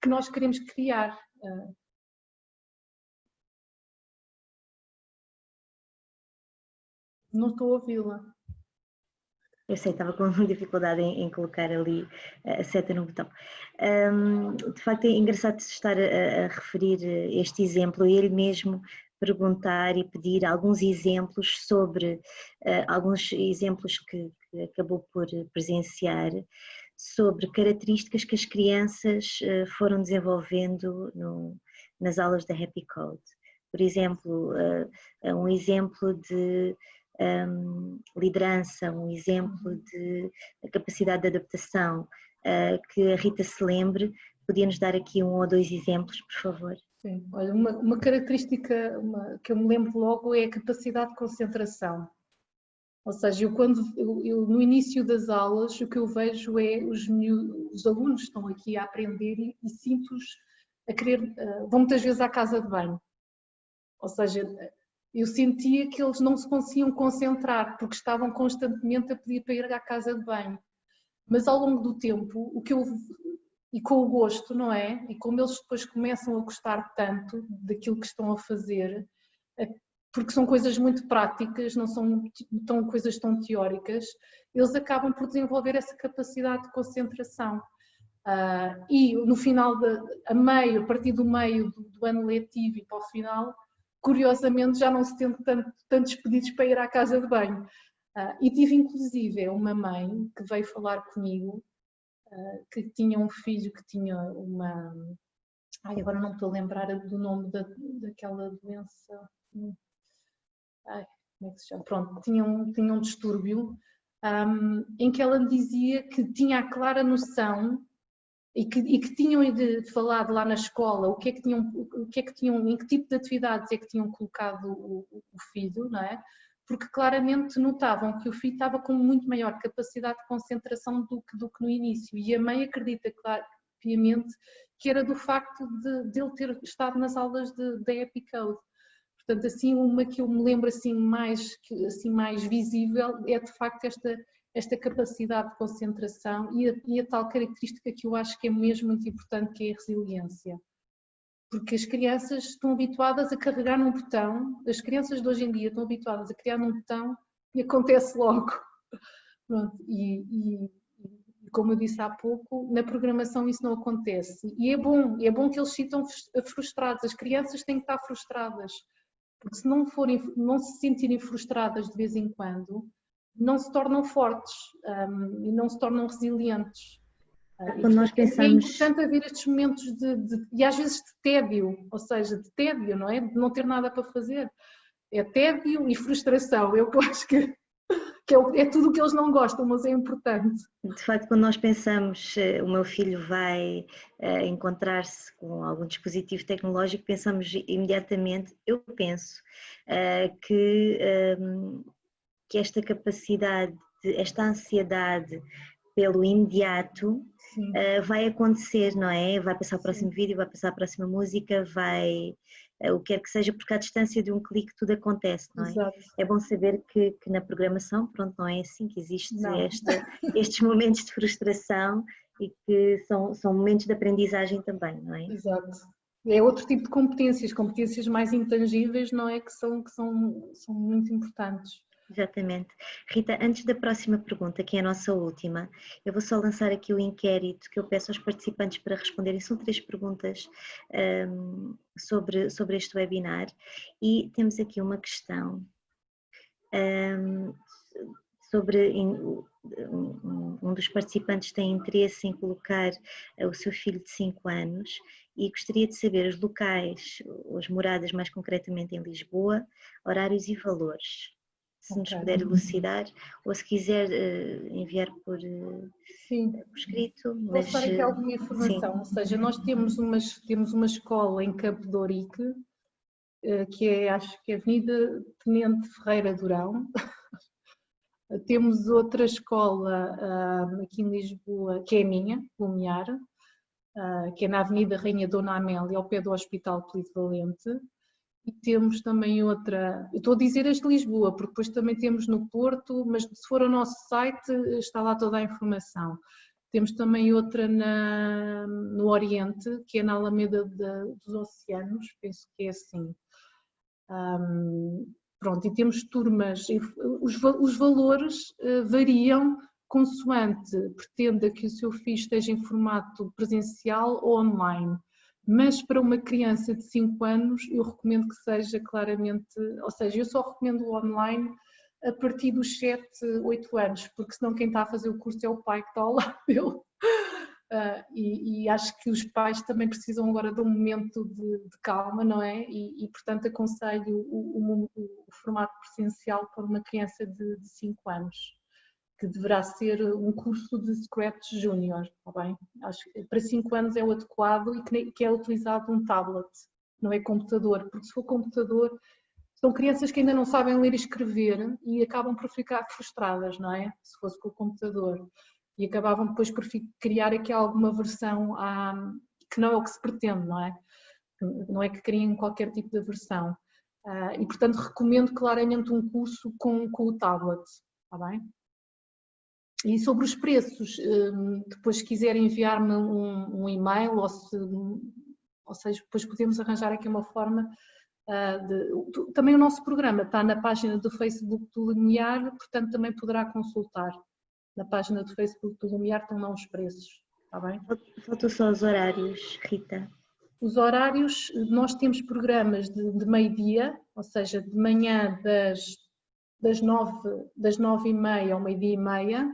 que nós queremos criar. Não estou a ouvi-la. Eu sei, estava com dificuldade em colocar ali a seta no botão. De facto, é engraçado estar a referir este exemplo e ele mesmo perguntar e pedir alguns exemplos sobre, alguns exemplos que acabou por presenciar, sobre características que as crianças foram desenvolvendo nas aulas da Happy Code. Por exemplo, um exemplo de liderança, um exemplo de capacidade de adaptação, que a Rita se lembre, podia-nos dar aqui 1 ou 2 exemplos, por favor? Sim, olha, uma característica que eu me lembro logo é a capacidade de concentração. Ou seja, eu no início das aulas, o que eu vejo é os alunos estão aqui a aprender e sinto-os a querer, vão muitas vezes à casa de banho. Ou seja, eu sentia que eles não se conseguiam concentrar porque estavam constantemente a pedir para ir à casa de banho. Mas ao longo do tempo, e com o gosto, não é? E como eles depois começam a gostar tanto daquilo que estão a fazer, porque são coisas muito práticas, não são coisas tão teóricas, eles acabam por desenvolver essa capacidade de concentração. E no final, a partir do meio do ano letivo e para o final, curiosamente já não se tem tantos pedidos para ir à casa de banho. E tive inclusive uma mãe que veio falar comigo, que tinha um filho que tinha uma... agora não me estou a lembrar do nome daquela doença... como é que se chama? Pronto, tinha um distúrbio em que ela me dizia que tinha a clara noção e que tinham falado lá na escola em que tipo de atividades é que tinham colocado o filho, não é? Porque claramente notavam que o filho estava com muito maior capacidade de concentração do que no início, e a mãe acredita piamente que era do facto de ele ter estado nas aulas da EpiCode. Portanto, assim, uma que eu me lembro assim mais visível é de facto esta capacidade de concentração e a tal característica que eu acho que é mesmo muito importante, que é a resiliência. Porque as crianças estão habituadas a carregar num botão, as crianças de hoje em dia estão habituadas a criar num botão e acontece logo. Pronto, e como eu disse há pouco, na programação isso não acontece. E é bom que eles se sintam frustrados, as crianças têm que estar frustradas. Porque se não se sentirem frustradas de vez em quando, não se tornam fortes e não se tornam resilientes. Quando nós pensamos... É importante haver estes momentos e às vezes de tédio, ou seja, de tédio, não é? De não ter nada para fazer. É tédio e frustração, é o que eu acho que é tudo o que eles não gostam, mas é importante. De facto, quando nós pensamos o meu filho vai encontrar-se com algum dispositivo tecnológico, pensamos imediatamente, eu penso, que esta capacidade, esta ansiedade pelo imediato vai acontecer, não é? Vai passar o próximo vídeo, vai passar a próxima música, o que quer que seja, porque à distância de um clique tudo acontece, não é? Exato. É bom saber que na programação, pronto, não é assim, que existem estes momentos de frustração e que são momentos de aprendizagem também, não é? Exato. É outro tipo de competências mais intangíveis, não é? Que são muito importantes. Exatamente. Rita, antes da próxima pergunta, que é a nossa última, eu vou só lançar aqui o inquérito que eu peço aos participantes para responderem. São 3 perguntas sobre este webinar e temos aqui uma questão sobre um dos participantes tem interesse em colocar o seu filho de 5 anos e gostaria de saber os locais, as moradas mais concretamente em Lisboa, horários e valores. Se nos puder elucidar, ou se quiser enviar por escrito. Vou dar aqui alguma informação, sim. Ou seja, nós temos uma escola em Campo de Ourique, que acho que é Avenida Tenente Ferreira Durão. Temos outra escola aqui em Lisboa, que é a minha, Lumiar, que é na Avenida Rainha Dona Amélia, ao pé do Hospital Polivalente. E temos também outra, eu estou a dizer as de Lisboa, porque depois também temos no Porto, mas se for ao nosso site está lá toda a informação. Temos também outra no Oriente, que é na Alameda dos Oceanos, penso que é assim. Pronto, e temos turmas, os valores variam consoante pretenda que o seu filho esteja em formato presencial ou online. Mas para uma criança de 5 anos eu recomendo que seja claramente, ou seja, eu só recomendo o online a partir dos 7, 8 anos, porque senão quem está a fazer o curso é o pai que está ao lado dele. E acho que os pais também precisam agora de um momento de calma, não é? E portanto aconselho o formato presencial para uma criança de 5 anos. que deverá ser um curso de Scratch Júnior, está bem? Acho que para 5 anos é o adequado e que é utilizado um tablet, não é computador, porque se for computador, são crianças que ainda não sabem ler e escrever e acabam por ficar frustradas, não é? Se fosse com o computador. E acabavam depois por criar aqui alguma versão que não é o que se pretende, não é? Não é que criem qualquer tipo de versão. E, portanto, recomendo claramente um curso com o tablet, está bem? E sobre os preços, depois se quiserem enviar-me um e-mail, ou seja, depois podemos arranjar aqui uma forma também o nosso programa está na página do Facebook do Lumiar, portanto também poderá consultar. Na página do Facebook do Lumiar estão lá os preços, está bem? Faltam só os horários, Rita. Os horários, nós temos programas de meio-dia, ou seja, de manhã das 9h30 ao meio-dia e meia,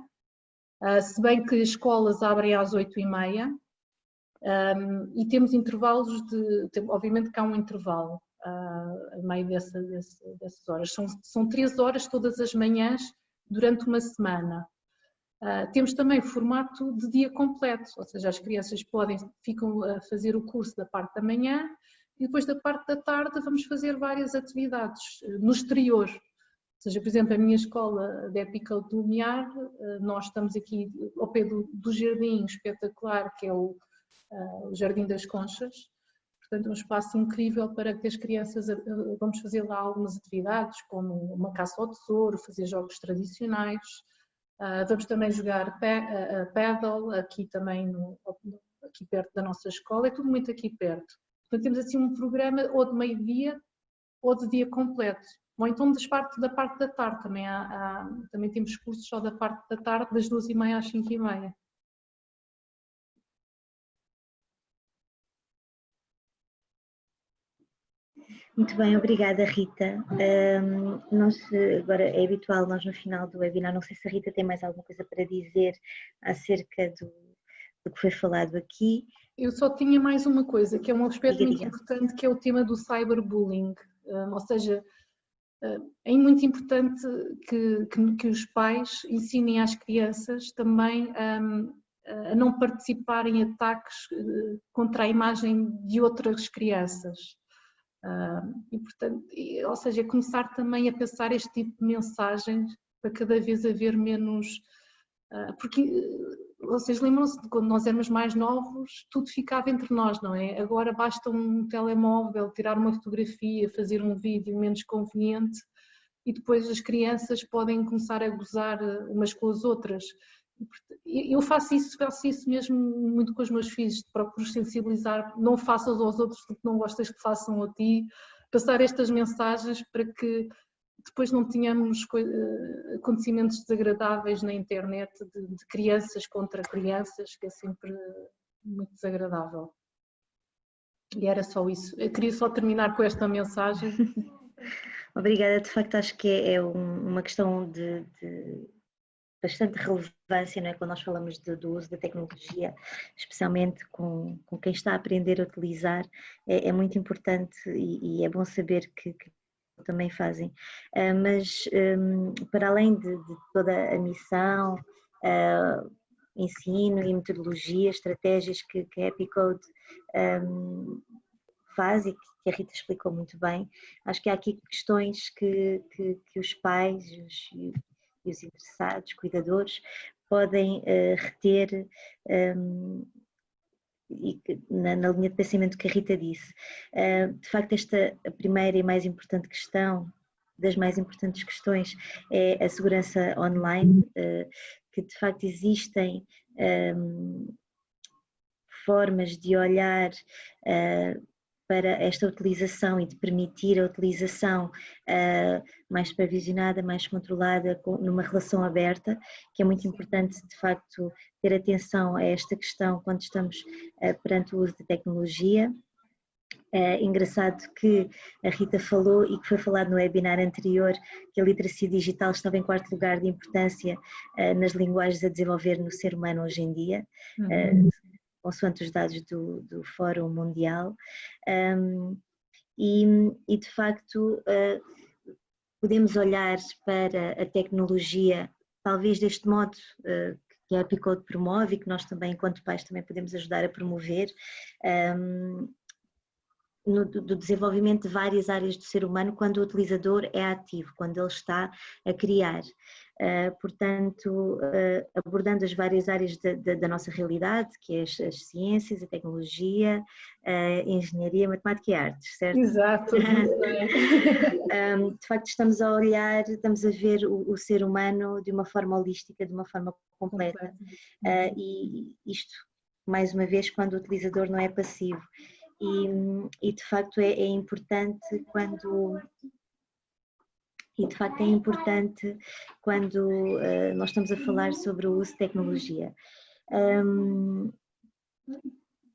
se bem que as escolas abrem às 8h30, e temos intervalos obviamente que há um intervalo a meio dessas horas. São 3 horas todas as manhãs durante uma semana. Temos também formato de dia completo, ou seja, as crianças ficam a fazer o curso da parte da manhã e depois da parte da tarde vamos fazer várias atividades no exterior. Ou seja, por exemplo, a minha escola de Epicode do Lumiar, nós estamos aqui ao pé do jardim espetacular que é o Jardim das Conchas. Portanto, é um espaço incrível para que as crianças, vamos fazer lá algumas atividades, como uma caça ao tesouro, fazer jogos tradicionais. Vamos também jogar paddle, aqui também, aqui perto da nossa escola, é tudo muito aqui perto. Portanto, temos assim um programa ou de meio-dia ou de dia completo. Ou então da parte da tarde, também temos cursos só da parte da tarde, das 2h30 às 5h30. Muito bem, obrigada, Rita. Agora é habitual, nós no final do webinar, não sei se a Rita tem mais alguma coisa para dizer acerca do que foi falado aqui. Eu só tinha mais uma coisa, que é um aspecto muito importante, que é o tema do cyberbullying. Ou seja, é muito importante que os pais ensinem às crianças também a não participarem em ataques contra a imagem de outras crianças. E, portanto, ou seja, começar também a pensar este tipo de mensagens para cada vez haver menos... Porque vocês lembram-se de quando nós éramos mais novos, tudo ficava entre nós, não é? Agora basta um telemóvel, tirar uma fotografia, fazer um vídeo menos conveniente e depois as crianças podem começar a gozar umas com as outras. Eu faço isso mesmo muito com os meus filhos, procuro sensibilizar, não faças aos outros porque não gostas que façam a ti, passar estas mensagens para que depois não tenhamos acontecimentos desagradáveis na internet de crianças contra crianças, que é sempre muito desagradável. E era só isso. Eu queria só terminar com esta mensagem. Obrigada, de facto acho que é uma questão de bastante relevância, não é? Quando nós falamos do uso da tecnologia, especialmente com quem está a aprender a utilizar, é muito importante e é bom saber que também fazem. Mas para além de toda a missão, ensino e metodologia, estratégias que a Epicode faz e que a Rita explicou muito bem, acho que há aqui questões que os pais e os interessados, cuidadores, podem reter e na linha de pensamento que a Rita disse. De facto, a primeira e mais importante questão, das mais importantes questões, é a segurança online, que de facto existem formas de olhar para esta utilização e de permitir a utilização mais supervisionada, mais controlada, numa relação aberta, que é muito importante de facto ter atenção a esta questão quando estamos perante o uso de tecnologia. É engraçado que a Rita falou e que foi falado no webinar anterior que a literacia digital estava em 4º lugar de importância nas linguagens a desenvolver no ser humano hoje em dia. Consoante os dados do Fórum Mundial, e de facto podemos olhar para a tecnologia talvez deste modo que a Epicode promove e que nós também, enquanto pais, também podemos ajudar a promover, do desenvolvimento de várias áreas do ser humano quando o utilizador é ativo, quando ele está a criar. Portanto, abordando as várias áreas da nossa realidade, que é as ciências, a tecnologia, a engenharia, a matemática e artes, certo? Exato. De facto, estamos a olhar, estamos a ver o ser humano de uma forma holística, de uma forma completa. E isto, mais uma vez, quando o utilizador não é passivo. E de facto é importante quando nós estamos a falar sobre o uso de tecnologia.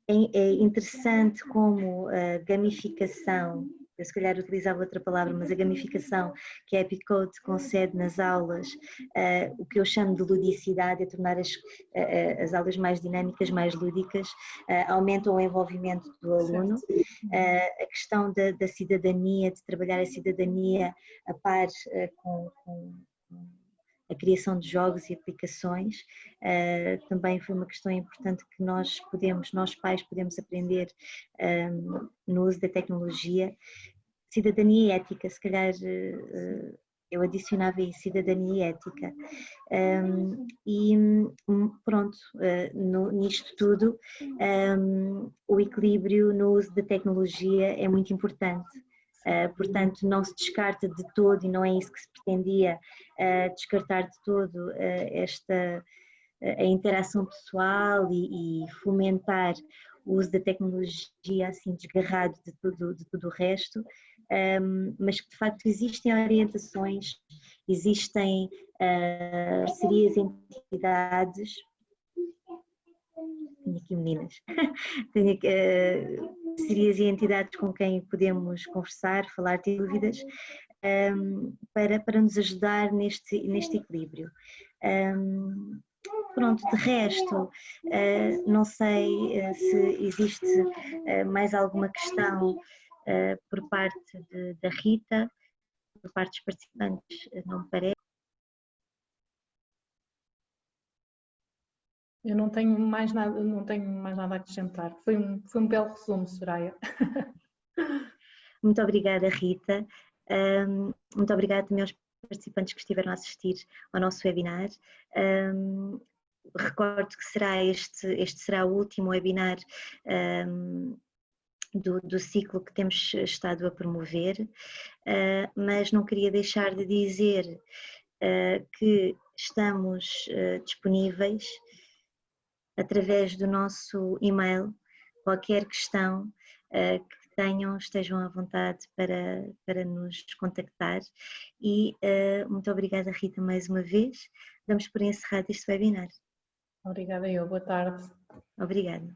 É interessante como a gamificação, eu se calhar utilizava outra palavra, mas a gamificação que a Epicode concede nas aulas, o que eu chamo de ludicidade, é tornar as aulas mais dinâmicas, mais lúdicas, aumentam o envolvimento do aluno, a questão da cidadania, de trabalhar a cidadania a par com a criação de jogos e aplicações, também foi uma questão importante que nós pais podemos aprender no uso da tecnologia. Cidadania e ética, se calhar eu adicionava aí cidadania e ética. E pronto, nisto tudo, o equilíbrio no uso da tecnologia é muito importante. Portanto, não se descarta de todo, e não é isso que se pretendia, descartar de todo a interação pessoal e fomentar o uso da tecnologia assim desgarrado de tudo o resto, mas que de facto existem orientações, existem parcerias entre entidades. Tenho aqui meninas, tenho aqui, parcerias e entidades com quem podemos conversar, falar, ter dúvidas, para nos ajudar neste equilíbrio. Pronto, de resto, não sei se existe mais alguma questão por parte da Rita, por parte dos participantes, não me parece. Eu não tenho mais nada a acrescentar. Foi um belo resumo, Soraya. Muito obrigada, Rita. Muito obrigada também aos participantes que estiveram a assistir ao nosso webinar. Recordo que este será o último webinar do ciclo que temos estado a promover, mas não queria deixar de dizer que estamos disponíveis através do nosso e-mail. Qualquer questão que tenham, estejam à vontade para nos contactar. E muito obrigada, Rita, mais uma vez. Damos por encerrado este webinar. Obrigada eu, boa tarde. Obrigada.